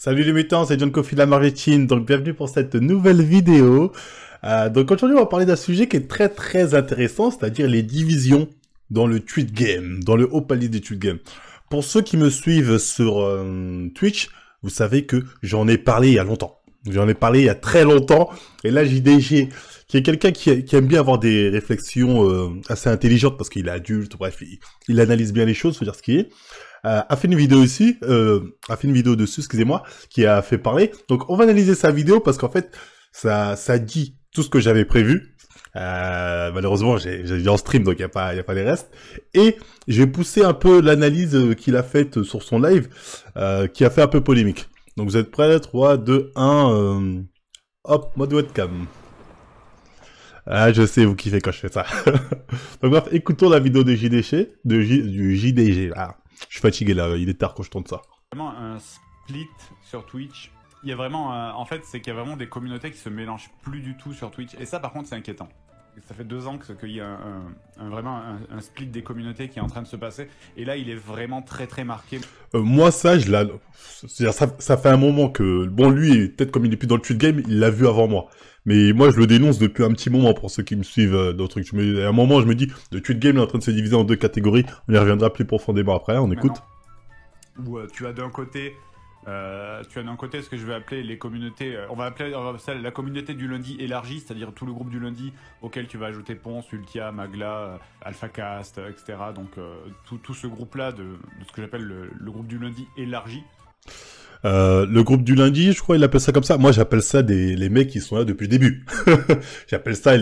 Salut les mutants, c'est John Coffey de la Margetine, donc bienvenue pour cette nouvelle vidéo. Donc aujourd'hui on va parler d'un sujet qui est très intéressant, c'est-à-dire les divisions dans le tweet game, dans le haut palier des tweet games. Pour ceux qui me suivent sur Twitch, vous savez que j'en ai parlé il y a longtemps. J'en ai parlé il y a très longtemps, et là JDG, qui est quelqu'un qui aime bien avoir des réflexions assez intelligentes, parce qu'il est adulte, bref, il analyse bien les choses, faut dire ce qui est. A fait une vidéo ici, a fait une vidéo dessus, excusez-moi, qui a fait parler. Donc on va analyser sa vidéo parce qu'en fait, ça dit tout ce que j'avais prévu. Malheureusement, j'ai dit en stream, donc il y a pas les restes. Et j'ai poussé un peu l'analyse qu'il a faite sur son live, qui a fait un peu polémique. Donc vous êtes prêts? 3, 2, 1, hop, mode webcam. Ah, je sais, vous kiffez quand je fais ça. Donc bref, écoutons la vidéo de JDG, du JDG. Ah, je suis fatigué là, il est tard quand je tourne ça. Vraiment un split sur Twitch. Il y a vraiment, en fait, c'est qu'il y a vraiment des communautés qui se mélangent plus du tout sur Twitch. Et ça, par contre, c'est inquiétant. Ça fait 2 ans qu'il y a vraiment un split des communautés qui est en train de se passer. Et là, il est vraiment très marqué. Moi, ça, ça fait un moment que, bon, lui, peut-être comme il est plus dans le tweet game, il l'a vu avant moi. Mais moi, je le dénonce depuis un petit moment pour ceux qui me suivent dans le truc. À un moment, je me dis, le tweet game est en train de se diviser en 2 catégories. On y reviendra plus profondément après, on écoute. Où tu as d'un côté... ce que je vais appeler les communautés, on va appeler ça la communauté du lundi élargie, c'est-à-dire tout le groupe du lundi auquel tu vas ajouter Ponce, Ultia, Magla, AlphaCast, etc. Donc tout ce groupe-là de ce que j'appelle le groupe du lundi élargi. Le groupe du lundi, je crois il appelle ça comme ça. Moi j'appelle ça les mecs qui sont là depuis le début. J'appelle ça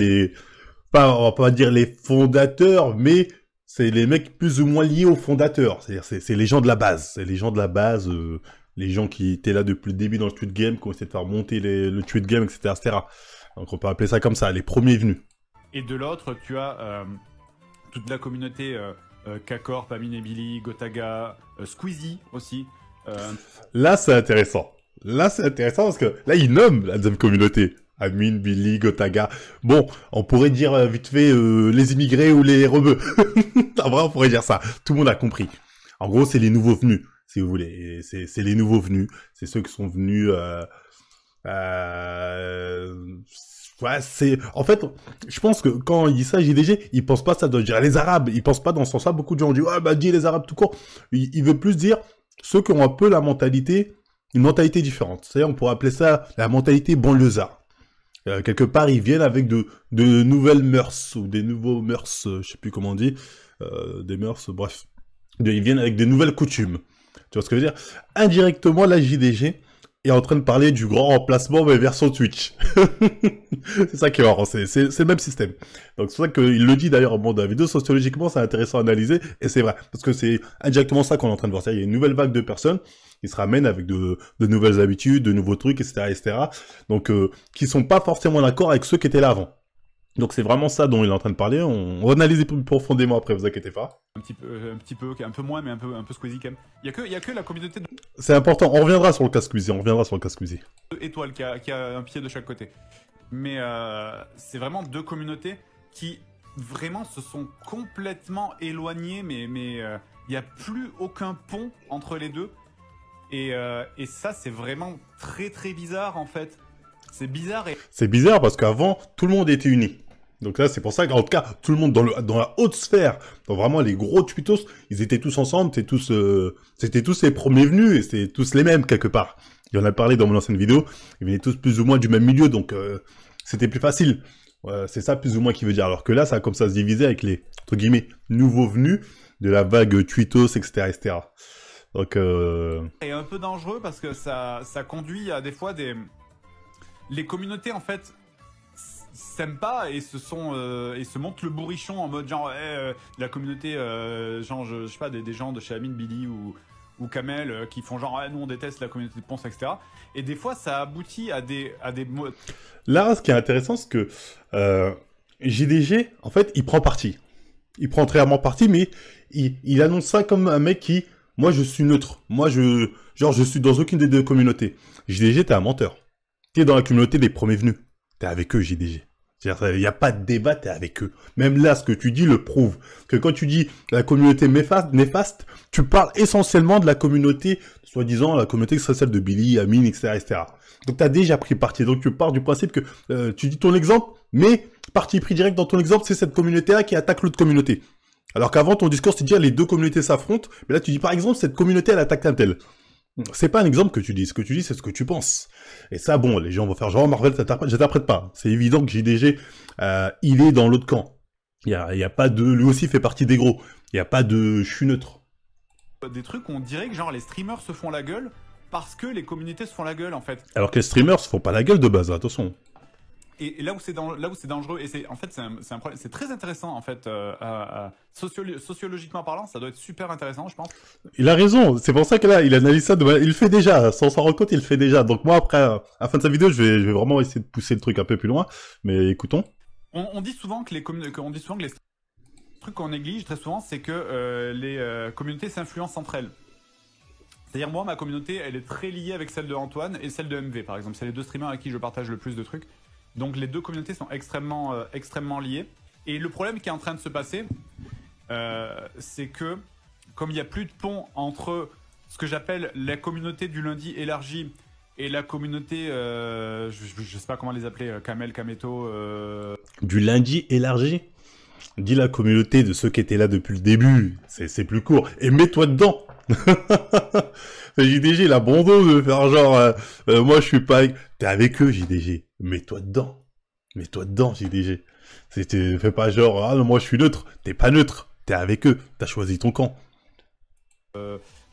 on va pas dire les fondateurs, mais c'est les mecs plus ou moins liés aux fondateurs. C'est-à-dire c'est les gens de la base. C'est les gens de la base... les gens qui étaient là depuis le début dans le tweet game, qui ont essayé de faire monter le tweet game, etc. Donc on peut appeler ça comme ça, les premiers venus. Et de l'autre, tu as toute la communauté K-Corp, Amine Billy, Gotaga, Squeezie aussi. Là c'est intéressant. Là c'est intéressant parce que là ils nomment la deuxième communauté. Amine, Billy, Gotaga. Bon, on pourrait dire vite fait les immigrés ou les rebeux. En vrai on pourrait dire ça. Tout le monde a compris. En gros c'est les nouveaux venus. Si vous voulez, c'est les nouveaux venus, c'est ceux qui sont venus. Ouais, en fait, je pense que quand il dit ça, JDG, il pense pas ça doit dire les Arabes, il pense pas dans ce sens-là. Beaucoup de gens disent ouais bah dis les Arabes tout court. Il veut plus dire ceux qui ont un peu une mentalité différente. C'est-à-dire on pourrait appeler ça la mentalité banlieusard. Quelque part ils viennent avec de nouvelles mœurs ou des nouveaux mœurs, je sais plus comment on dit, des mœurs, bref, ils viennent avec des nouvelles coutumes. Tu vois ce que je veux dire? Indirectement, la JDG est en train de parler du grand remplacement, mais version Twitch. C'est ça qui est marrant, c'est le même système. Donc c'est pour ça qu'il le dit d'ailleurs au moment de la vidéo, sociologiquement, c'est intéressant à analyser, et c'est vrai, parce que c'est indirectement ça qu'on est en train de voir. Il y a une nouvelle vague de personnes qui se ramènent avec de nouvelles habitudes, de nouveaux trucs, etc. Donc qui sont pas forcément d'accord avec ceux qui étaient là avant. Donc c'est vraiment ça dont il est en train de parler, on va analyser plus profondément après, vous inquiétez pas. Un peu moins, mais un peu Squeezie quand même. Il y a que la communauté de... C'est important, on reviendra sur le cas Squeezie, Étoile qui a un pied de chaque côté. Mais c'est vraiment 2 communautés qui vraiment se sont complètement éloignées, mais il n'y a plus aucun pont entre les deux. Et ça c'est vraiment très bizarre en fait. C'est bizarre C'est bizarre parce qu'avant, tout le monde était uni. Donc là, c'est pour ça qu'en tout cas, tout le monde dans la haute sphère, dans vraiment les gros tweetos, ils étaient tous ensemble, c'était tous les premiers venus, et c'était tous les mêmes quelque part. Il en a parlé dans mon ancienne vidéo, ils venaient tous plus ou moins du même milieu, donc c'était plus facile. C'est ça plus ou moins qui veut dire. Alors que là, ça a comme ça se diviser avec les, entre guillemets, nouveaux venus de la vague tweetos, etc. Donc et un peu dangereux parce que ça conduit à des fois les communautés en fait s'aiment pas et se montent le bourrichon en mode genre la communauté genre je sais pas des gens de chez Amine Billy ou Kamel qui font genre nous on déteste la communauté de Ponce, etc. Et des fois ça aboutit à des là ce qui est intéressant c'est que JDG en fait il prend parti, il prend très rarement parti, mais il annonce ça comme un mec qui moi je suis neutre, moi je suis dans aucune des 2 communautés. JDG t'es un menteur. T'es dans la communauté des premiers venus. T'es avec eux, JDG. C'est-à-dire, il n'y a pas de débat, t'es avec eux. Même là, ce que tu dis le prouve. Que quand tu dis la communauté néfaste, tu parles essentiellement de la communauté, soi-disant, la communauté qui serait celle de Billy, Amine, etc., etc. Donc, t'as déjà pris parti. Donc, tu pars du principe que tu dis ton exemple, mais parti pris direct dans ton exemple, c'est cette communauté-là qui attaque l'autre communauté. Alors qu'avant, ton discours, c'est de dire les deux communautés s'affrontent. Mais là, tu dis, par exemple, cette communauté, elle attaque un tel. C'est pas un exemple que tu dis. Ce que tu dis, c'est ce que tu penses. Et ça, bon, les gens vont faire genre, Marvel, j'interprète pas. C'est évident que JDG, il est dans l'autre camp. Il y a pas de... Lui aussi fait partie des gros. Il y a pas de... Je suis neutre. Des trucs où on dirait que genre les streamers se font la gueule parce que les communautés se font la gueule, en fait. Alors que les streamers se font pas la gueule de base, attention. Et là où c'est dangereux, et en fait c'est un problème, c'est très intéressant en fait, sociologiquement parlant, ça doit être super intéressant, je pense. Il a raison, c'est pour ça que là, il analyse ça, il le fait déjà, sans s'en rendre compte, il le fait déjà. Donc moi, après, à la fin de sa vidéo, je vais vraiment essayer de pousser le truc un peu plus loin, mais écoutons. On dit souvent que les trucs qu'on néglige très souvent, c'est que les communautés s'influencent entre elles. C'est-à-dire moi, ma communauté, elle est très liée avec celle de Antoine et celle de MV, par exemple. C'est les deux streamers avec qui je partage le plus de trucs. Donc les deux communautés sont extrêmement liées. Et le problème qui est en train de se passer, c'est que comme il n'y a plus de pont entre ce que j'appelle la communauté du lundi élargie et la communauté, je sais pas comment les appeler, Kamel, Kameto... Du lundi élargi? Dis la communauté de ceux qui étaient là depuis le début, c'est plus court. Et mets-toi dedans. JDG, il a bon dos de faire genre, moi je suis pas avec... T'es avec eux, JDG. Mets-toi dedans. Mets-toi dedans, JDG. Fais pas genre, ah non, moi je suis neutre. T'es pas neutre. T'es avec eux. T'as choisi ton camp.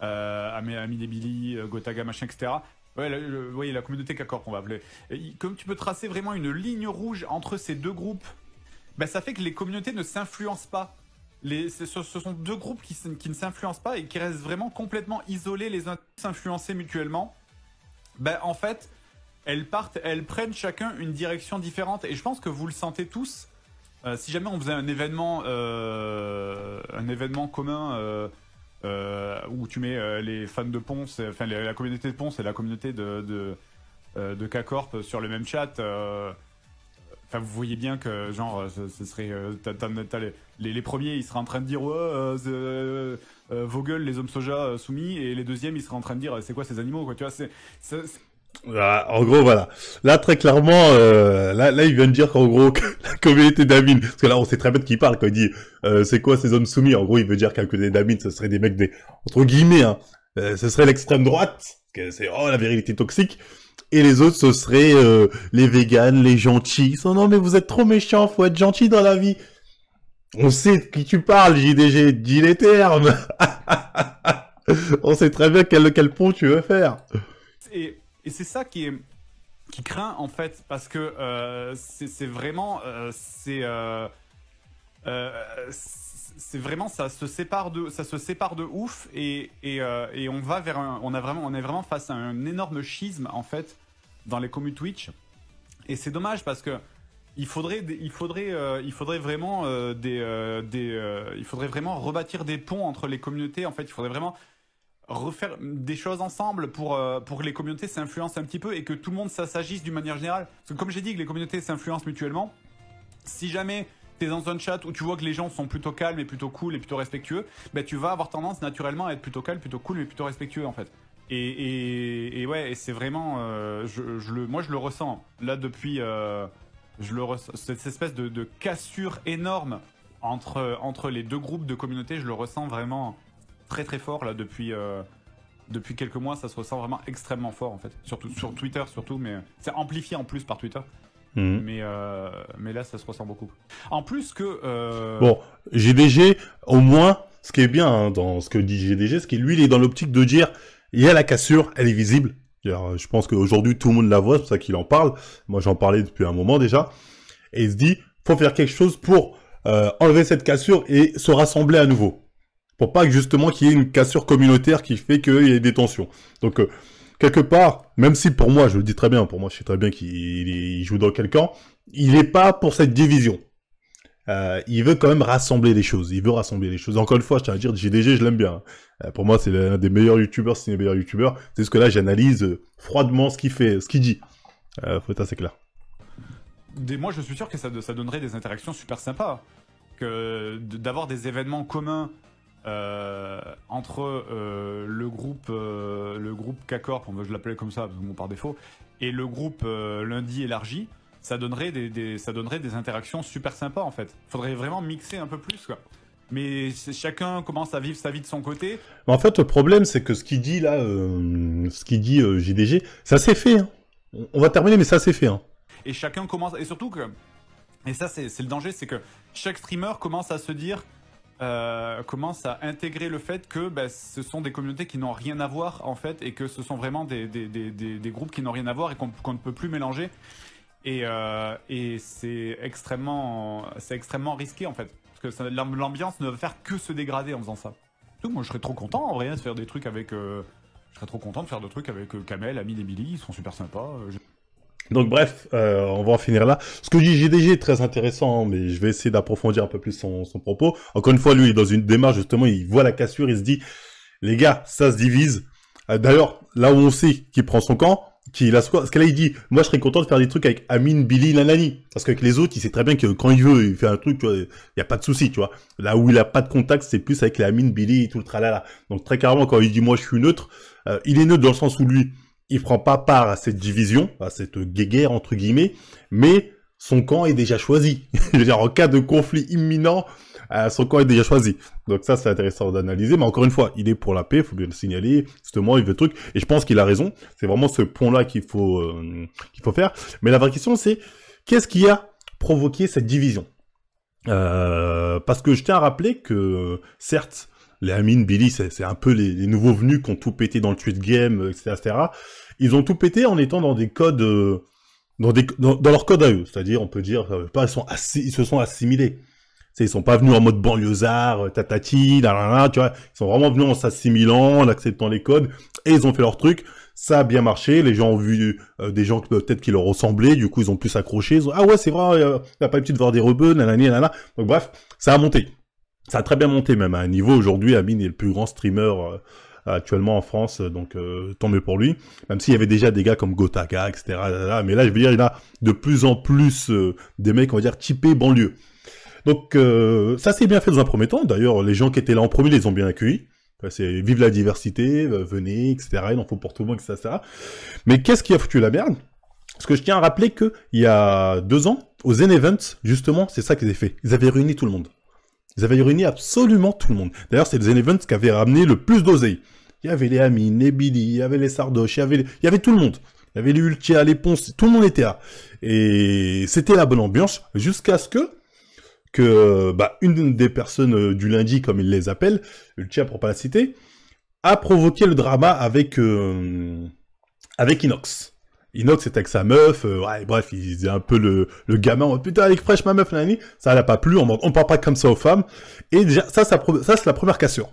Ami des Billy, Gotaga, machin, etc. Ouais, oui, la communauté K-Corp, on va appeler. Et comme tu peux tracer vraiment une ligne rouge entre ces deux groupes, bah, ça fait que les communautés ne s'influencent pas. Ce sont deux groupes qui ne s'influencent pas et qui restent vraiment complètement isolés les uns s'influencer mutuellement. Ben, en fait, elles prennent chacun une direction différente. Et je pense que vous le sentez tous. Si jamais on faisait un événement commun où tu mets les fans de Ponce, enfin la communauté de Ponce et la communauté de K-Corp sur le même chat. Enfin, vous voyez bien que, genre, ce serait... les premiers, ils seraient en train de dire « Ouais, Vogel, les hommes soja soumis », et les deuxièmes, ils seraient en train de dire « C'est quoi ces animaux ?» quoi, tu vois, En gros, voilà. Là, très clairement, là, il vient de dire qu'en gros, que la communauté d'Amine, parce que là, on sait très bien de qui il parle quand il dit c'est quoi ces hommes soumis. En gros, il veut dire qu'à la communauté d'Amine, ce serait des mecs entre guillemets, hein, ce serait l'extrême droite, parce que c'est la virilité toxique. Et les autres, ce seraient les véganes, les gentils. Ils sont, non, mais vous êtes trop méchants, faut être gentil dans la vie. On sait de qui tu parles, JDG, dis les termes. On sait très bien quel pont tu veux faire. Et c'est ça qui craint, en fait, parce que c'est vraiment... c'est vraiment, ça se sépare de ouf et on va vers on est vraiment face à un énorme schisme en fait dans les commus Twitch, et c'est dommage parce que il faudrait vraiment rebâtir des ponts entre les communautés. En fait, il faudrait vraiment refaire des choses ensemble pour que les communautés s'influencent un petit peu et que tout le monde s'agisse d'une manière générale, parce que comme j'ai dit que les communautés s'influencent mutuellement, si jamais t'es dans un chat où tu vois que les gens sont plutôt calmes et plutôt cool et plutôt respectueux, bah tu vas avoir tendance naturellement à être plutôt calme, plutôt cool mais plutôt respectueux en fait. Et ouais, et c'est vraiment, moi je le ressens là depuis, cette espèce de cassure énorme entre les deux groupes de communautés, je le ressens vraiment très très fort là depuis quelques mois, ça se ressent vraiment extrêmement fort en fait, surtout sur Twitter surtout, mais c'est amplifié en plus par Twitter. Mais là, ça se ressent beaucoup. En plus que... Bon, GDG, au moins, ce qui est bien hein, dans ce que dit GDG, c'est que lui, il est dans l'optique de dire, il y a la cassure, elle est visible. Je pense qu'aujourd'hui, tout le monde la voit, c'est pour ça qu'il en parle. Moi, j'en parlais depuis un moment déjà. Et il se dit, faut faire quelque chose pour enlever cette cassure et se rassembler à nouveau. Pour pas que justement qu'il y ait une cassure communautaire qui fait qu'il y ait des tensions. Donc... quelque part, même si pour moi, je le dis très bien, pour moi je sais très bien qu'il joue dans quel camp, il n'est pas pour cette division. Il veut quand même rassembler les choses. Il veut rassembler les choses. Encore une fois, je tiens à dire, JDG, je l'aime bien. Pour moi, c'est l'un des meilleurs youtubeurs, si c'est le meilleur youtubeur. C'est ce que là, j'analyse froidement ce qu'il fait, ce qu'il dit. Faut être assez clair. moi je suis sûr que ça donnerait des interactions super sympas. Que d'avoir des événements communs entre le groupe K-Corp, je l'appelais comme ça par défaut, et le groupe Lundi élargi, ça donnerait des interactions super sympas en fait. Faudrait vraiment mixer un peu plus quoi. Mais chacun commence à vivre sa vie de son côté. En fait, le problème, c'est que ce qu'il dit là, JDG, ça s'est fait. Hein. On va terminer, mais ça s'est fait. Hein. Et chacun commence, et surtout que, et ça c'est le danger, c'est que chaque streamer commence à se dire, commence à intégrer le fait que ce sont des communautés qui n'ont rien à voir en fait, et que ce sont vraiment des groupes qui n'ont rien à voir et qu'on ne peut plus mélanger. Et c'est extrêmement risqué en fait, parce que l'ambiance ne va faire que se dégrader en faisant ça. Moi je serais trop content en vrai de faire des trucs avec, Kamel, Amine et Billy, ils sont super sympas. Donc bref, on va en finir là. Ce que dit JDG est très intéressant, mais je vais essayer d'approfondir un peu plus son propos. Encore une fois, lui, il est dans une démarche, justement, il voit la cassure, il se dit, les gars, ça se divise. D'ailleurs, là où on sait qu'il prend son camp, parce que là, il dit, moi, je serais content de faire des trucs avec Amine, Billy, Nanani. Parce qu'avec les autres, il sait très bien que quand il veut, il fait un truc, tu vois, il n'y a pas de souci, tu vois. Là où il a pas de contact, c'est plus avec les Amine, Billy et tout le tralala. Donc, très clairement, quand il dit, moi, je suis neutre, il est neutre dans le sens où lui, il prend pas part à cette division, à cette guéguerre, entre guillemets, mais son camp est déjà choisi. Je veux dire, en cas de conflit imminent, son camp est déjà choisi. Donc ça, c'est intéressant d'analyser. Mais encore une fois, il est pour la paix, il faut bien le signaler. Justement, il veut le truc. Et je pense qu'il a raison. C'est vraiment ce pont-là qu'il faut faire. Mais la vraie question, c'est qu'est-ce qui a provoqué cette division? Parce que je tiens à rappeler que, certes, les Amine, Billy, c'est un peu les nouveaux venus qui ont tout pété dans le tweet game, etc. Ils ont tout pété en étant dans des codes, dans leur code à eux. C'est-à-dire, on peut dire, ils se sont assimilés. Ils sont pas venus en mode banlieusard, tatati, tu vois. Ils sont vraiment venus en s'assimilant, en acceptant les codes, et ils ont fait leur truc. Ça a bien marché. Les gens ont vu des gens peut-être qui leur ressemblaient. Du coup, ils ont pu s'accrocher. Ah ouais, c'est vrai, il n'y a pas eu de voir des rebeux, nanani, nanana. Donc bref, ça a monté. Ça a très bien monté même à un niveau. Aujourd'hui, Amine est le plus grand streamer actuellement en France, donc tant mieux pour lui. Même s'il y avait déjà des gars comme Gotaka, etc. Mais là, je veux dire, il y en a de plus en plus des mecs, on va dire, typés banlieue. Donc ça s'est bien fait dans un premier temps. D'ailleurs, les gens qui étaient là en premier les ont bien accueillis. C'est vive la diversité, venez, etc. Il en faut pour tout le monde, etc. Mais qu'est-ce qui a foutu la merde? Parce que je tiens à rappeler que il y a 2 ans, au Zen Event, justement, c'est ça qu'ils avaient fait. Ils avaient réuni tout le monde. Ils avaient réuni absolument tout le monde. D'ailleurs, c'est le Zen Event qui avait ramené le plus d'oseille. Il y avait les Amine, les Billy, il y avait les Sardoches, il y avait tout le monde. Il y avait les Ultia, les Ponce, tout le monde était là. Et c'était la bonne ambiance, jusqu'à ce que une des personnes du lundi, comme ils les appellent, Ultia pour pas la citer, a provoqué le drama avec Inox. Inox était avec sa meuf, bref, il faisait un peu le gamin, oh, putain, avec fraîche ma meuf, nanani, ça l'a pas plu, on parle pas comme ça aux femmes, et déjà, ça c'est la première cassure.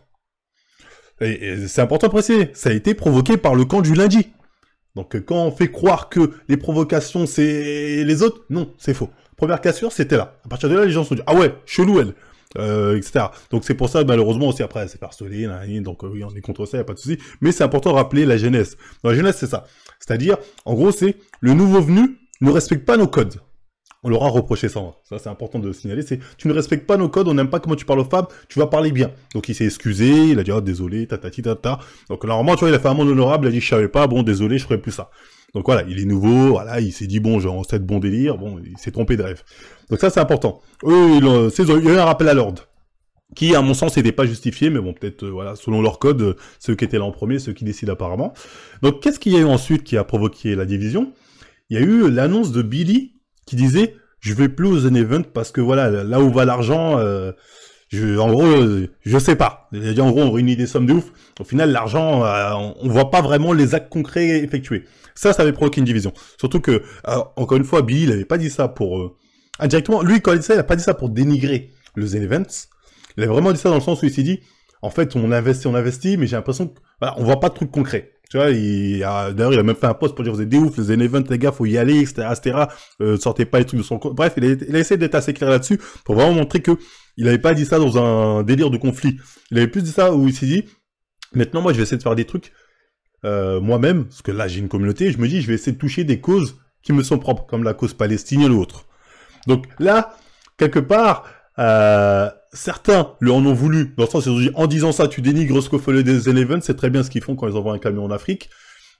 Et c'est important de préciser, ça a été provoqué par le camp du lundi. Donc quand on fait croire que les provocations c'est les autres, non, c'est faux. Première cassure, c'était là. À partir de là, les gens se sont dit, ah ouais, chelou elle. Etc. Donc c'est pour ça, malheureusement, aussi après, elle s'est fait harceler, donc oui, on est contre ça, y a pas de souci. Mais c'est important de rappeler la jeunesse. Dans la jeunesse, c'est ça. C'est-à-dire, en gros, c'est le nouveau venu ne respecte pas nos codes. On leur a reproché ça. Ça, c'est important de signaler. C'est, tu ne respectes pas nos codes, on n'aime pas comment tu parles aux femmes, tu vas parler bien. Donc il s'est excusé, il a dit, oh, désolé, tatati, tata. Donc normalement, tu vois, il a fait un monde honorable, il a dit, je savais pas, bon, désolé, je ferai plus ça. Donc voilà, il est nouveau, voilà, il s'est dit, bon, genre, c'est de bon délire, bon, il s'est trompé de rêve. Donc ça, c'est important. Eux, il y a eu un rappel à l'ordre, qui, à mon sens, n'était pas justifié, mais bon, peut-être, voilà, selon leur code, ceux qui étaient là en premier, ceux qui décident apparemment. Donc, qu'est-ce qu'il y a eu ensuite qui a provoqué la division? Il y a eu l'annonce de Billy, qui disait, je vais plus aux Zen Event parce que voilà, là où va l'argent, en gros, je sais pas. Il a dit, en gros, on réunit des sommes de ouf. Au final, l'argent, on voit pas vraiment les actes concrets effectués. Ça avait provoqué une division. Surtout que, encore une fois, Billy, il avait pas dit ça pour, indirectement, lui, quand il dit ça, il a pas dit ça pour dénigrer le Zen Events. Il a vraiment dit ça dans le sens où il s'est dit, en fait, on investit, mais j'ai l'impression que, voilà, on voit pas de trucs concrets. Tu vois, d'ailleurs, il a même fait un post pour dire, vous êtes des ouf, le Zen Event, les gars, faut y aller, etc., sortez pas les trucs de son compte. Bref, il a essayé d'être assez clair là-dessus, pour vraiment montrer que, il avait pas dit ça dans un délire de conflit. Il avait plus dit ça où il s'est dit, maintenant, moi, je vais essayer de faire des trucs, moi-même, parce que là, j'ai une communauté, je me dis, je vais essayer de toucher des causes qui me sont propres, comme la cause palestinienne ou autre. Donc là, quelque part, certains lui en ont voulu, dans le sens où ils ont dit, en disant ça, tu dénigres ce que fait les Eleven, c'est très bien ce qu'ils font quand ils envoient un camion en Afrique.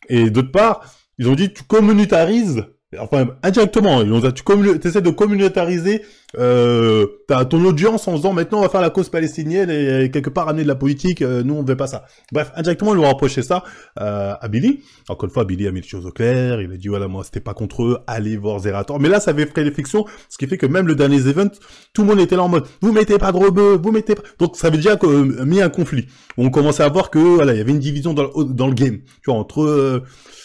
Et d'autre part, ils ont dit, tu communautarises, enfin, indirectement, ils ont dit, tu essaies de communautariser ton audience en disant, maintenant, on va faire la cause palestinienne et quelque part amener de la politique, nous, on ne veut pas ça. Bref, indirectement, ils lui ont reproché ça à Billy. Encore une fois, Billy a mis les choses au clair, il a dit, voilà, moi, c'était pas contre eux, allez voir Zerator. Mais là, ça avait fait réflexion, ce qui fait que même le dernier event, tout le monde était là en mode, vous mettez pas de rebeux, vous mettez pas... Donc, ça avait déjà mis un conflit. On commençait à voir que, voilà, il y avait une division dans le game, tu vois, entre...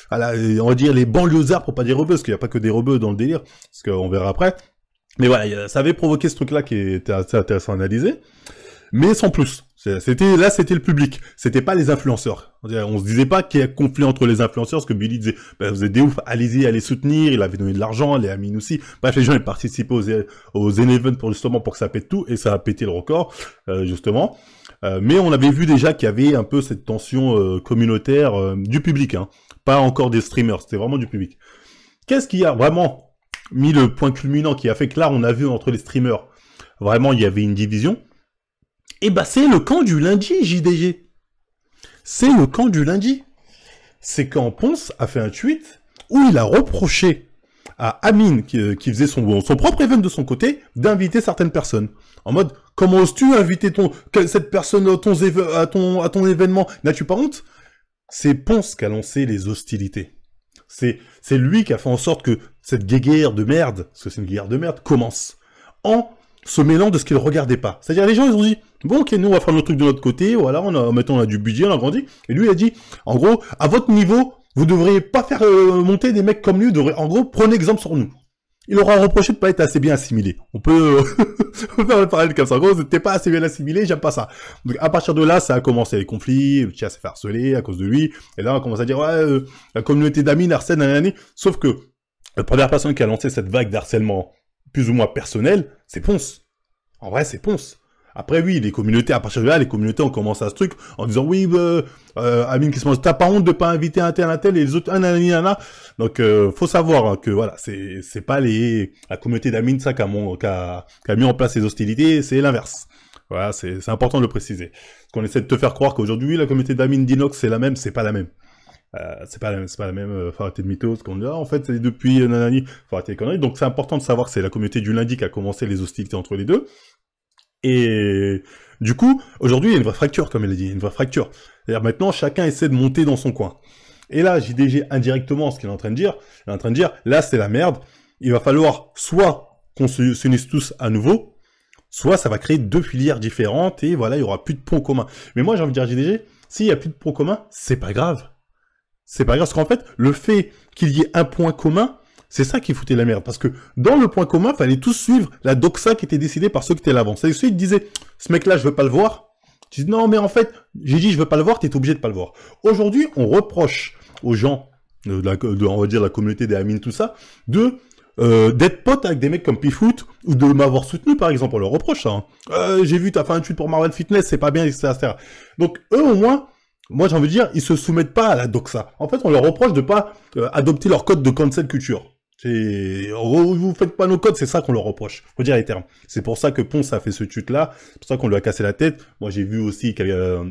voilà, on va dire les banlieusards pour pas dire rebeux, parce qu'il n'y a pas que des rebeux dans le délire, parce qu'on verra après. Mais voilà, ça avait provoqué ce truc-là qui était assez intéressant à analyser, mais sans plus. C'était le public, c'était pas les influenceurs. On se disait pas qu'il y a conflit entre les influenceurs, parce que Billy disait, bah, vous êtes des ouf, allez-y, allez soutenir, il avait donné de l'argent, les Amin aussi. Bref, les gens, ils participaient aux Zen-Event pour que ça pète tout, et ça a pété le record, justement. Mais on avait vu déjà qu'il y avait un peu cette tension communautaire du public, hein. Pas encore des streamers, c'était vraiment du public. Qu'est-ce qui a vraiment mis le point culminant qui a fait que là, on a vu entre les streamers, vraiment, il y avait une division? Et bah, c'est le camp du lundi, JDG. C'est le camp du lundi. C'est quand Ponce a fait un tweet où il a reproché à Amin, qui faisait son propre event de son côté, d'inviter certaines personnes. En mode, comment oses-tu inviter cette personne à ton événement? N'as-tu pas honte? C'est Ponce qui a lancé les hostilités. C'est lui qui a fait en sorte que cette guéguerre de merde, parce que c'est une guéguerre de merde, commence. En se mêlant de ce qu'ils regardaient pas. C'est-à-dire, les gens, ils ont dit, bon, ok, nous, on va faire notre truc de notre côté, voilà, maintenant, on a du budget, on a grandi. Et lui, il a dit, en gros, à votre niveau, vous devriez pas faire monter des mecs comme lui, en gros, prenez exemple sur nous. Il aura reproché de pas être assez bien assimilé. On peut faire le parallèle comme ça. En gros, t'es pas assez bien assimilé, j'aime pas ça. Donc, à partir de là, ça a commencé les conflits, le chat s'est fait harceler à cause de lui. Et là, on commence à dire, ouais, la communauté d'amis harcèle, nanani. Sauf que, la première personne qui a lancé cette vague d'harcèlement plus ou moins personnel, c'est Ponce. En vrai, c'est Ponce. Après, oui, les communautés, à partir de là, les communautés ont commencé à ce truc en disant, oui, Amine qui se mange, t'as pas honte de pas inviter un tel et les autres, nanana. Donc, faut savoir hein, que, voilà, c'est pas la communauté d'Amine, ça, qui a mis en place ces hostilités, c'est l'inverse. Voilà, c'est important de le préciser. Parce qu'on essaie de te faire croire qu'aujourd'hui, la communauté d'Amine d'Inox, c'est la même, c'est pas la même. C'est pas la même, faut arrêter de mythos, qu'on dit, en fait, c'est depuis nanani, faut arrêter les conneries. Donc, c'est important de savoir que c'est la communauté du lundi qui a commencé les hostilités entre les deux. Et du coup, aujourd'hui, il y a une vraie fracture, comme il a dit, une vraie fracture. C'est-à-dire maintenant, chacun essaie de monter dans son coin. Et là, JDG, indirectement, ce qu'il est en train de dire, là, c'est la merde. Il va falloir soit qu'on s'unisse tous à nouveau, soit ça va créer deux filières différentes, et voilà, il y aura plus de ponts communs. Mais moi, j'ai envie de dire, JDG, s'il y a plus de ponts communs, c'est pas grave. C'est pas grave, parce qu'en fait, le fait qu'il y ait un point commun, c'est ça qui foutait la merde, parce que dans le point commun, fallait tous suivre la doxa qui était décidée par ceux qui étaient là avant. C'est ceux qui disaient, ce mec-là, je veux pas le voir. Tu dis, non, mais en fait, j'ai dit, je veux pas le voir, t'es obligé de pas le voir. Aujourd'hui, on reproche aux gens, on va dire, la communauté des Amines, tout ça, d'être pote avec des mecs comme Pifoot, ou de m'avoir soutenu, par exemple, on leur reproche ça. Hein. J'ai vu, t'as fait un tweet pour Marvel Fitness, c'est pas bien, etc. Donc, eux, au moins, moi, j'ai envie de dire, ils se soumettent pas à la doxa. En fait, on leur reproche de pas adopter leur code de cancel culture. Vous faites pas nos codes, c'est ça qu'on leur reproche. Faut dire les termes. C'est pour ça que Ponce a fait ce tweet-là. C'est pour ça qu'on lui a cassé la tête. Moi, j'ai vu aussi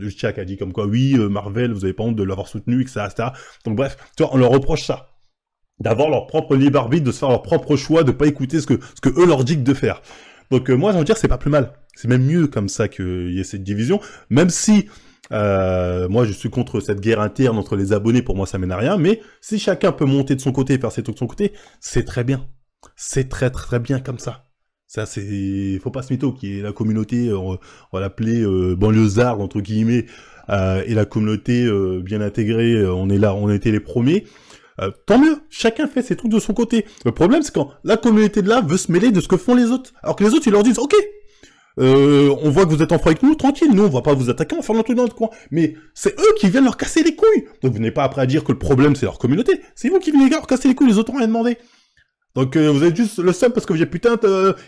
Justia qui a dit comme quoi, oui, Marvel, vous avez pas honte de l'avoir soutenu, etc., etc. Donc bref, tu vois, on leur reproche ça. D'avoir leur propre libre arbitre, de se faire leur propre choix, de pas écouter ce que eux leur dictent de faire. Donc moi, j'ai envie de dire, c'est pas plus mal. C'est même mieux comme ça qu'il y ait cette division. Même si, moi, je suis contre cette guerre interne entre les abonnés. Pour moi, ça mène à rien. Mais si chacun peut monter de son côté et faire ses trucs de son côté, c'est très bien. C'est très, très bien comme ça. Ça, faut pas se mytho, qui est la communauté, on va l'appeler banlieusard, entre guillemets, et la communauté bien intégrée, on est là, on a été les premiers. Tant mieux, chacun fait ses trucs de son côté. Le problème, c'est quand la communauté de là veut se mêler de ce que font les autres. Alors que les autres, ils leur disent, ok, on voit que vous êtes en froid avec nous, tranquille, nous on va pas vous attaquer, on va faire notre truc dans notre coin. Mais c'est eux qui viennent leur casser les couilles. Donc vous n'êtes pas après à dire que le problème c'est leur communauté, c'est vous qui venez leur casser les couilles, les autres ont rien demandé. Donc vous êtes juste le seul parce que vous dites putain,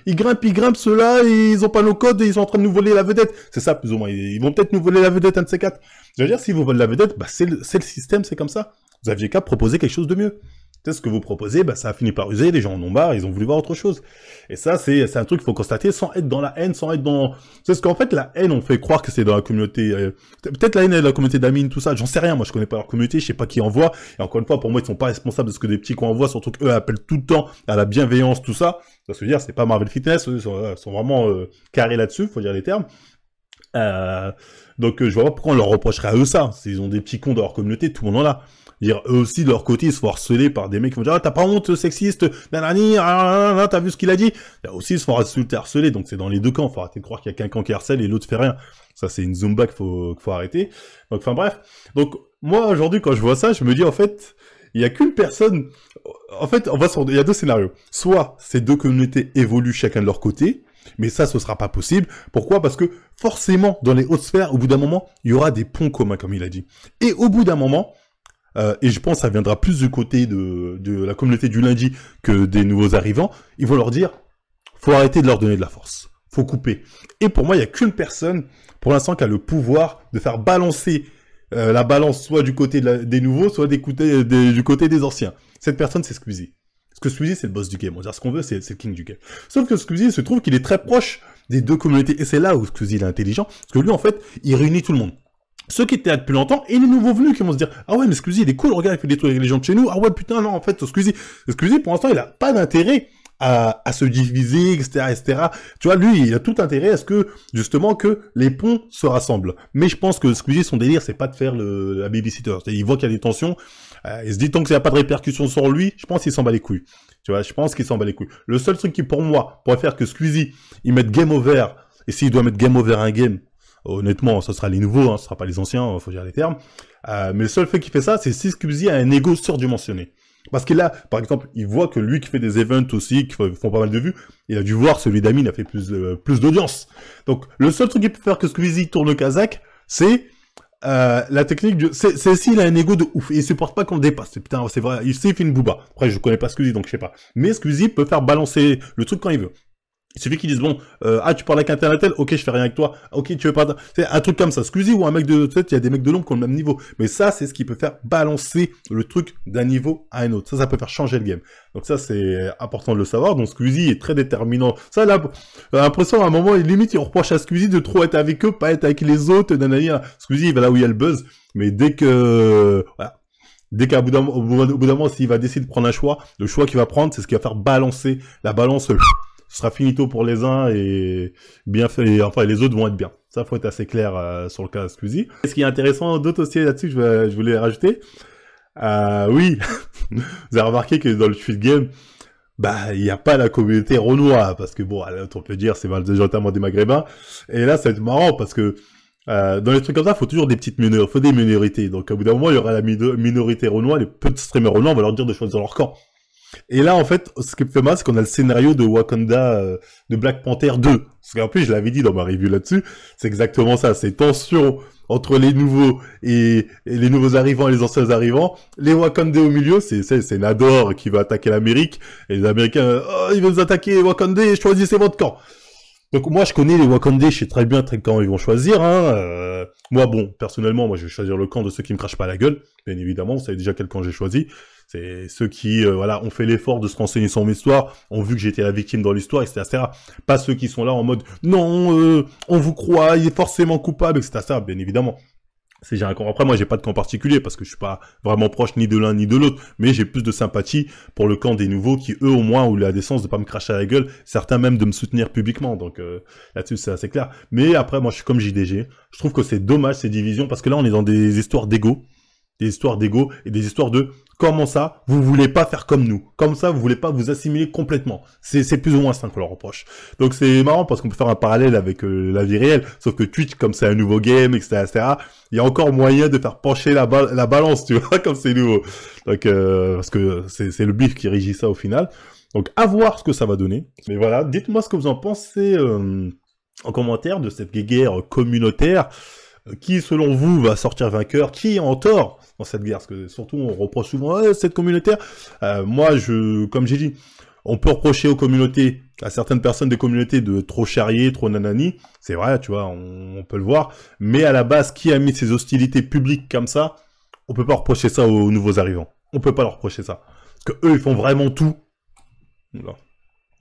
ils grimpent ceux-là, et ils ont pas nos codes et ils sont en train de nous voler la vedette. C'est ça plus ou moins, ils vont peut-être nous voler la vedette, un de ces quatre. Je veux dire, s'ils vous volent la vedette, bah c'est le système, c'est comme ça. Vous aviez qu'à proposer quelque chose de mieux. Peut-être ce que vous proposez, bah, ça a fini par user, les gens en ont marre, ils ont voulu voir autre chose. Et ça, c'est un truc qu'il faut constater sans être dans la haine, sans être dans... C'est ce qu'en fait, la haine, on fait croire que c'est dans la communauté... Peut-être la haine est dans la communauté d'Amine, tout ça, j'en sais rien, moi je connais pas leur communauté, je sais pas qui envoie. Et encore une fois, pour moi, ils sont pas responsables de ce que des petits qu'on envoie, surtout qu'eux appellent tout le temps à la bienveillance, tout ça. Ça se veut dire, c'est pas Marvel Fitness, eux sont vraiment carrés là-dessus, faut dire les termes. Donc je vois pas pourquoi on leur reprocherait à eux ça. S'ils ont des petits cons dans leur communauté, tout le monde en a. Dire eux aussi de leur côté, ils se font harceler par des mecs qui vont dire ah, t'as pas honte sexiste, nanani, t'as vu ce qu'il a dit. Là aussi ils se font harceler, donc c'est dans les deux camps. Faut arrêter de croire qu'il y a qu'un camp qui harcèle et l'autre fait rien. Ça c'est une zumba qu'il faut arrêter. Donc enfin bref. Donc moi aujourd'hui quand je vois ça, je me dis en fait il y a qu'une personne. En fait il y a deux scénarios. Soit ces deux communautés évoluent chacun de leur côté. Mais ça, ce sera pas possible. Pourquoi? Parce que forcément, dans les hautes sphères, au bout d'un moment, il y aura des ponts communs, comme il a dit. Et au bout d'un moment, et je pense que ça viendra plus du côté de la communauté du lundi que des nouveaux arrivants, ils vont leur dire, faut arrêter de leur donner de la force. Faut couper. Et pour moi, il y a qu'une personne, pour l'instant, qui a le pouvoir de faire balancer la balance soit du côté des nouveaux, soit du côté des anciens. Cette personne, c'est Squeezie. Parce que Squeezie, c'est le boss du game. On va dire ce qu'on veut, c'est le king du game. Sauf que Squeezie se trouve qu'il est très proche des deux communautés. Et c'est là où Squeezie il est intelligent. Parce que lui, en fait, il réunit tout le monde. Ceux qui étaient là depuis longtemps et les nouveaux venus qui vont se dire ah ouais, mais Squeezie, il est cool, regarde, il fait des trucs avec les gens de chez nous. Ah ouais, putain, non, en fait, Squeezie, pour l'instant, il a pas d'intérêt à se diviser, etc. Tu vois, lui, il a tout intérêt à ce que, justement, que les ponts se rassemblent. Mais je pense que Squeezie, son délire, c'est pas de faire la babysitter. Il voit qu'il y a des tensions. Il se dit tant qu'il n'y a pas de répercussions sur lui, je pense qu'il s'en bat les couilles. Tu vois, je pense qu'il s'en bat les couilles. Le seul truc qui, pour moi, pourrait faire que Squeezie, il mette game over, et s'il doit mettre game over un game, honnêtement, ce sera les nouveaux, hein, ce sera pas les anciens, faut dire les termes. Mais le seul fait qu'il fait ça, c'est si Squeezie a un ego surdimensionné. Parce que là, par exemple, il voit que lui qui fait des events aussi, qui font pas mal de vues, il a dû voir celui d'Amine a fait plus d'audience. Donc, le seul truc qui peut faire que Squeezie tourne le Kazakh, c'est la technique, c'est s'il a un ego de ouf, et il supporte pas qu'on le dépasse. Putain, c'est vrai, il fait une booba. Après, je connais pas Squeezie, donc je sais pas. Mais Squeezie peut faire balancer le truc quand il veut. Il suffit qu'ils disent, bon, tu parles avec un tel, ok, je fais rien avec toi, ok, tu veux pas... C'est un truc comme ça. Squeezie ou un mec de... Peut-être, il y a des mecs de l'ombre qui ont le même niveau. Mais ça, c'est ce qui peut faire balancer le truc d'un niveau à un autre. Ça peut faire changer le game. Donc ça, c'est important de le savoir. Donc Squeezie est très déterminant. Ça, là, l'impression, à un moment, limite, il reproche à Squeezie de trop être avec eux, pas être avec les autres, nanani. Squeezie, il va là où il y a le buzz. Mais dès que... Voilà. Dès qu'au bout d'un moment, s'il va décider de prendre un choix, le choix qu'il va prendre, c'est ce qui va faire balancer la balance... Ce sera finito pour les uns et bien fait, et enfin les autres vont être bien. Ça faut être assez clair sur le cas de Squeezie. Ce qui est intéressant d'autres aussi là-dessus, je voulais rajouter. Oui, vous avez remarqué que dans le Squid Game, bah il n'y a pas la communauté renois parce que bon, on peut dire c'est majoritairement des Maghrébins. Et là, ça va être marrant parce que dans les trucs comme ça, il faut toujours des petites minorités, faut des minorités. Donc, au bout d'un moment, il y aura la minorité renois, les petits streamers renois, on va leur dire de choisir leur camp. Et là, en fait, ce qui me fait mal, c'est qu'on a le scénario de Wakanda, de Black Panther 2. Parce qu'en plus, je l'avais dit dans ma review là-dessus, c'est exactement ça, c'est tension entre les nouveaux et les nouveaux arrivants et les anciens arrivants. Les Wakandais au milieu, c'est Nador qui va attaquer l'Amérique, et les Américains, oh, ils veulent nous attaquer, Wakandais, choisissez votre camp. Donc moi, je connais les Wakandais, je sais très bien quand ils vont choisir. Hein. Moi, bon, personnellement, moi, je vais choisir le camp de ceux qui me crachent pas la gueule, bien évidemment. Vous savez déjà quel camp j'ai choisi. C'est ceux qui, voilà, ont fait l'effort de se renseigner sur mon histoire, ont vu que j'étais la victime dans l'histoire, etc. Pas ceux qui sont là en mode, non, on vous croit, il est forcément coupable, etc. Bien évidemment. J'ai un camp. Après, moi, j'ai pas de camp particulier parce que je suis pas vraiment proche ni de l'un ni de l'autre, mais j'ai plus de sympathie pour le camp des nouveaux qui, eux, au moins, ont eu la décence de pas me cracher à la gueule, certains même de me soutenir publiquement. Donc, là-dessus, c'est assez clair. Mais après, moi, je suis comme JDG. Je trouve que c'est dommage, ces divisions, parce que là, on est dans des histoires d'ego. Des histoires d'ego et des histoires de comment ça, vous voulez pas faire comme nous. Comme ça, vous voulez pas vous assimiler complètement. C'est plus ou moins ça qu'on leur reproche. Donc c'est marrant parce qu'on peut faire un parallèle avec la vie réelle. Sauf que Twitch, comme c'est un nouveau game, etc., il y a encore moyen de faire pencher la balance, tu vois, comme c'est nouveau. Donc, parce que c'est le bif qui régit ça au final. Donc, à voir ce que ça va donner. Mais voilà, dites-moi ce que vous en pensez en commentaire de cette guerre communautaire. Qui, selon vous, va sortir vainqueur? Qui est en tort dans cette guerre? Parce que surtout, on reproche souvent cette communautaire. Moi, comme j'ai dit, on peut reprocher aux communautés, à certaines personnes des communautés de trop charrier, trop nanani. C'est vrai, tu vois, on peut le voir. Mais à la base, qui a mis ces hostilités publiques comme ça? On peut pas reprocher ça aux nouveaux arrivants. On peut pas leur reprocher ça. que eux, ils font vraiment tout. Là.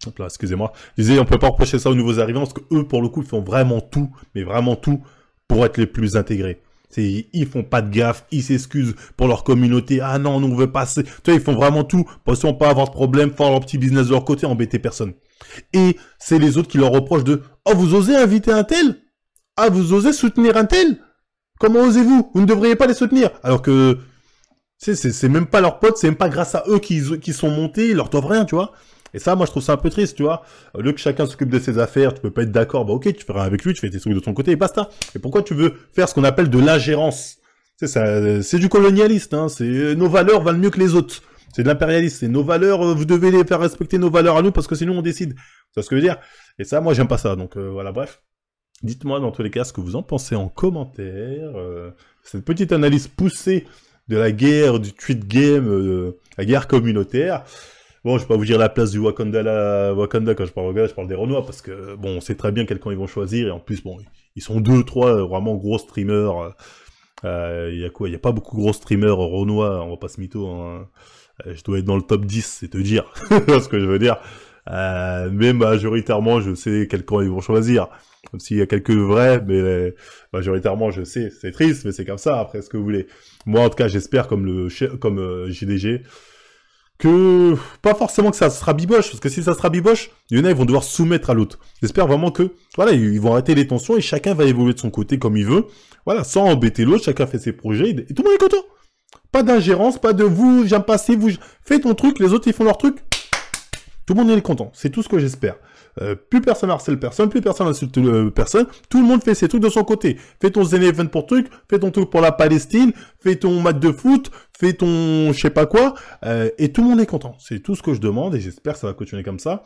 Hop là, excusez-moi. Je disais, on peut pas reprocher ça aux nouveaux arrivants, parce que eux, pour le coup, ils font vraiment tout, mais vraiment tout, pour être les plus intégrés. Ils font pas de gaffe, ils s'excusent pour leur communauté. Ah non, nous on veut passer. Tu vois, ils font vraiment tout pour ne pas avoir de problème, faire leur petit business de leur côté, embêter personne. Et c'est les autres qui leur reprochent de « Oh, vous osez inviter un tel? Ah, vous osez soutenir un tel? Comment osez-vous? Vous ne devriez pas les soutenir. » Alors que c'est même pas leurs potes, c'est même pas grâce à eux qu'ils sont montés, ils leur doivent rien, tu vois. Et ça, moi, je trouve ça un peu triste, tu vois. Au lieu que chacun s'occupe de ses affaires, tu peux pas être d'accord, bah ok, tu fais rien avec lui, tu fais tes trucs de ton côté et basta. Et pourquoi tu veux faire ce qu'on appelle de l'ingérence? C'est du colonialiste, hein. C'est nos valeurs valent mieux que les autres. C'est de l'impérialisme, c'est nos valeurs, vous devez les faire respecter nos valeurs à nous parce que sinon on décide. C'est ce que je veux dire. Et ça, moi, j'aime pas ça. Donc voilà, bref. Dites-moi dans tous les cas ce que vous en pensez en commentaire. Cette petite analyse poussée de la guerre, du tweet game, la guerre communautaire. Bon, je vais pas vous dire la place du Wakanda quand je parle des Renois, parce que, bon, on sait très bien quel camp ils vont choisir, et en plus, bon, ils sont 2-3 vraiment gros streamers. Il y a quoi? Il y a pas beaucoup de gros streamers Renois, on va pas se mytho, hein. Je dois être dans le top 10, c'est te dire ce que je veux dire. Mais majoritairement, je sais quel camp ils vont choisir. Même s'il y a quelques vrais, mais majoritairement, je sais, c'est triste, mais c'est comme ça, après, ce que vous voulez. Moi, en tout cas, j'espère, comme JDG, que, pas forcément que ça sera biboche, parce que si ça sera biboche, il y en a, ils vont devoir se soumettre à l'autre. J'espère vraiment que, voilà, ils vont arrêter les tensions et chacun va évoluer de son côté comme il veut. Voilà, sans embêter l'autre, chacun fait ses projets et tout le monde est content. Pas d'ingérence, pas de vous, j'aime passer, vous, fais ton truc, les autres, ils font leur truc. Tout le monde est content. C'est tout ce que j'espère. Plus personne harcèle personne, plus personne insulte personne. Tout le monde fait ses trucs de son côté. Fais ton Zen Event pour truc, fais ton truc pour la Palestine, fais ton match de foot, fais ton je sais pas quoi, et tout le monde est content. C'est tout ce que je demande et j'espère que ça va continuer comme ça.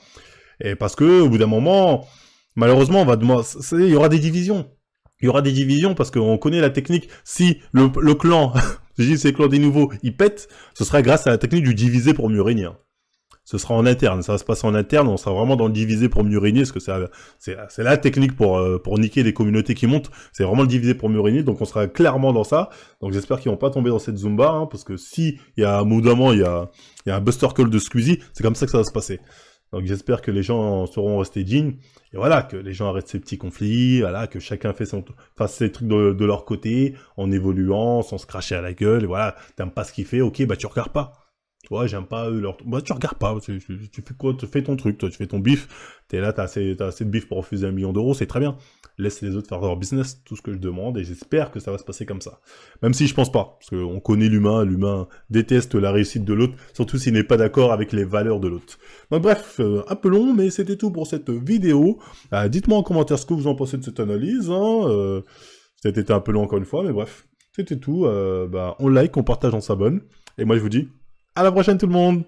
Et parce que au bout d'un moment, malheureusement, il y aura des divisions. Il y aura des divisions parce qu'on connaît la technique. Si le clan, je dis c'est le clan des nouveaux, il pète, ce sera grâce à la technique du diviser pour mieux régner. Ce sera en interne, ça va se passer en interne, on sera vraiment dans le diviser pour mieux régner, parce que c'est la technique pour niquer les communautés qui montent, c'est vraiment le diviser pour mieux régner, donc on sera clairement dans ça, donc j'espère qu'ils vont pas tomber dans cette Zumba, hein, parce que si il y a un moment, il y a un Buster Call de Squeezie, c'est comme ça que ça va se passer. Donc j'espère que les gens seront restés dignes, et voilà, que les gens arrêtent ces petits conflits, voilà, que chacun fasse ses trucs de leur côté, en évoluant, sans se cracher à la gueule, et voilà, t'aimes pas ce qu'il fait, ok, bah tu regardes pas. Ouais, j'aime pas leur... Bah, tu regardes pas, tu fais quoi? Tu fais ton truc, toi, tu fais ton bif, t'es là, t'as assez de bif pour refuser 1 million d'euros, c'est très bien. Laisse les autres faire leur business, tout ce que je demande, et j'espère que ça va se passer comme ça. Même si je pense pas, parce qu'on connaît l'humain déteste la réussite de l'autre, surtout s'il n'est pas d'accord avec les valeurs de l'autre. Donc bref, un peu long, mais c'était tout pour cette vidéo. Dites-moi en commentaire ce que vous en pensez de cette analyse, hein. C'était un peu long encore une fois, mais bref, c'était tout. On like, on partage, on s'abonne, et moi je vous dis... à la prochaine tout le monde!